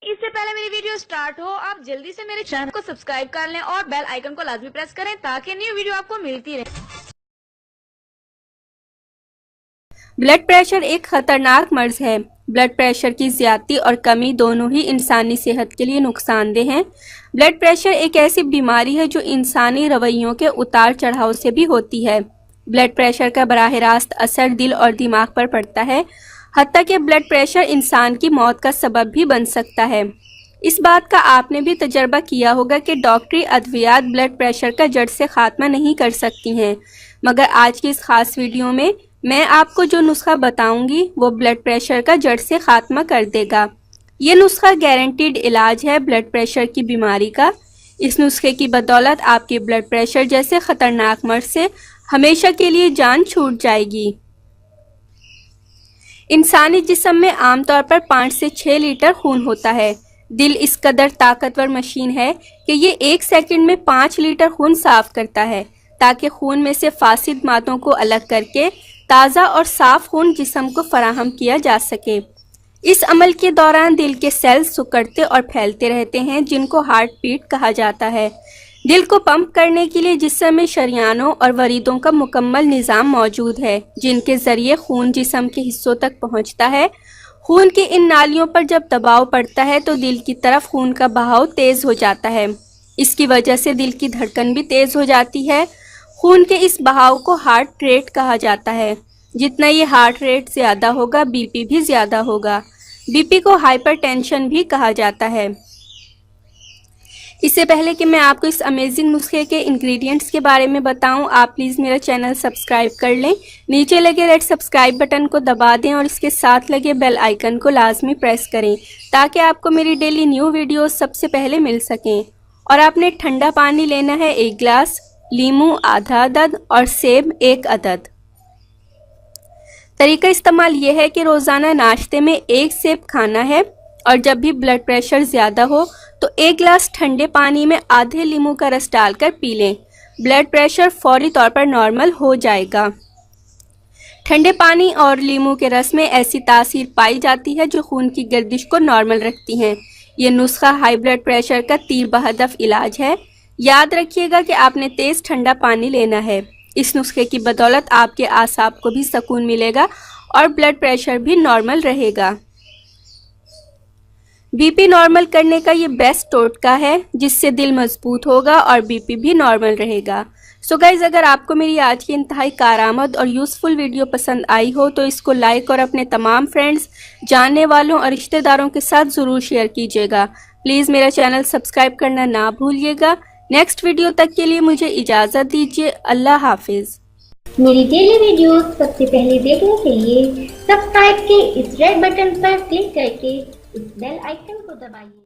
اس سے پہلے میری ویڈیو سٹارٹ ہو آپ جلدی سے میرے چینل کو سبسکرائب کر لیں اور بیل آئیکن کو لازمی پریس کریں تاکہ نیو ویڈیو آپ کو ملتی رہے۔ بلڈ پریشر ایک خطرناک مرض ہے۔ بلڈ پریشر کی زیادتی اور کمی دونوں ہی انسانی صحت کے لیے نقصان دہ ہیں۔ بلڈ پریشر ایک ایسی بیماری ہے جو انسانی رویوں کے اتار چڑھاؤ سے بھی ہوتی ہے۔ بلڈ پریشر کا براہ راست اثر دل اور دماغ پر پڑتا ہے، حتیٰ کہ بلڈ پریشر انسان کی موت کا سبب بھی بن سکتا ہے۔ اس بات کا آپ نے بھی تجربہ کیا ہوگا کہ ڈاکٹری ادویات بلڈ پریشر کا جڑ سے خاتمہ نہیں کر سکتی ہیں، مگر آج کی اس خاص ویڈیو میں آپ کو جو نسخہ بتاؤں گی وہ بلڈ پریشر کا جڑ سے خاتمہ کر دے گا۔ یہ نسخہ گارنٹیڈ علاج ہے بلڈ پریشر کی بیماری کا۔ اس نسخے کی بدولت آپ کے بلڈ پریشر جیسے خطرناک مرض سے ہمیشہ کے لیے جان چھوٹ جائے گی۔ انسانی جسم میں عام طور پر 5 سے 6 لیٹر خون ہوتا ہے۔ دل اس قدر طاقتور مشین ہے کہ یہ 1 سیکنڈ میں 5 لیٹر خون صاف کرتا ہے تاکہ خون میں سے فاسد مادوں کو الگ کر کے تازہ اور صاف خون جسم کو فراہم کیا جا سکے۔ اس عمل کے دوران دل کے سیلز سکڑتے اور پھیلتے رہتے ہیں جن کو ہارٹ بیٹ کہا جاتا ہے۔ دل کو پمپ کرنے کے لیے جسم میں شریانوں اور وریدوں کا مکمل نظام موجود ہے جن کے ذریعے خون جسم کے حصوں تک پہنچتا ہے۔ خون کی ان نالیوں پر جب دباؤ پڑتا ہے تو دل کی طرف خون کا بہاؤ تیز ہو جاتا ہے۔ اس کی وجہ سے دل کی دھڑکن بھی تیز ہو جاتی ہے۔ خون کے اس بہاؤ کو ہارٹ ریٹ کہا جاتا ہے۔ جتنا یہ ہارٹ ریٹ زیادہ ہوگا بی پی بھی زیادہ ہوگا۔ بی پی کو ہائپر ٹینشن بھی کہا جاتا ہے۔ اس سے پہلے کہ میں آپ کو اس امیزنگ نسخے کے انگریڈینٹس کے بارے میں بتاؤں، آپ پلیز میرا چینل سبسکرائب کر لیں۔ نیچے لگے ریڈ سبسکرائب بٹن کو دبا دیں اور اس کے ساتھ لگے بیل آئیکن کو لازمی پریس کریں تاکہ آپ کو میری ڈیلی نیو ویڈیوز سب سے پہلے مل سکیں۔ اور آپ نے ٹھنڈا پانی لینا ہے 1 گلاس، لیموں آدھا عدد اور سیب 1 عدد۔ طریقہ استعمال یہ ہے کہ روزانہ ناشتے میں 1 سیب کھانا ہے اور جب بھی بلڈ پریشر زیادہ ہو تو 1 گلاس ٹھنڈے پانی میں آدھے لیموں کا رس ڈال کر پی لیں۔ بلڈ پریشر فوری طور پر نارمل ہو جائے گا۔ ٹھنڈے پانی اور لیموں کے رس میں ایسی تاثیر پائی جاتی ہے جو خون کی گردش کو نارمل رکھتی ہیں۔ یہ نسخہ ہائی بلڈ پریشر کا تیر بہدف علاج ہے۔ یاد رکھیے گا کہ آپ نے تیز ٹھنڈا پانی لینا ہے۔ اس نسخے کی بدولت آپ کے اعصاب کو بھی سکون ملے گا اور بلڈ پریشر بھی نارمل رہے گا۔ بی پی نارمل کرنے کا یہ بیسٹ ٹوٹکا ہے جس سے دل مضبوط ہوگا اور بی پی بھی نارمل رہے گا۔ سو گائز، اگر آپ کو میری آج کی انتہائی کارآمد اور یوزفل ویڈیو پسند آئی ہو تو اس کو لائک اور اپنے تمام فرینڈز، جاننے والوں اور رشتہ داروں کے ساتھ ضرور شیئر کیجیے گا۔ پلیز میرا چینل سبسکرائب کرنا نہ بھولیے گا۔ نیکسٹ ویڈیو تک کے لیے مجھے اجازت دیجیے۔ اللہ حافظ۔ میری ڈیلی ویڈیوز سب سے پہلے دیکھنے کے لیے سبسکرائب کے اس ریڈ بٹن پر کلک کر کے اس بیل آئیکن کو دبائیے۔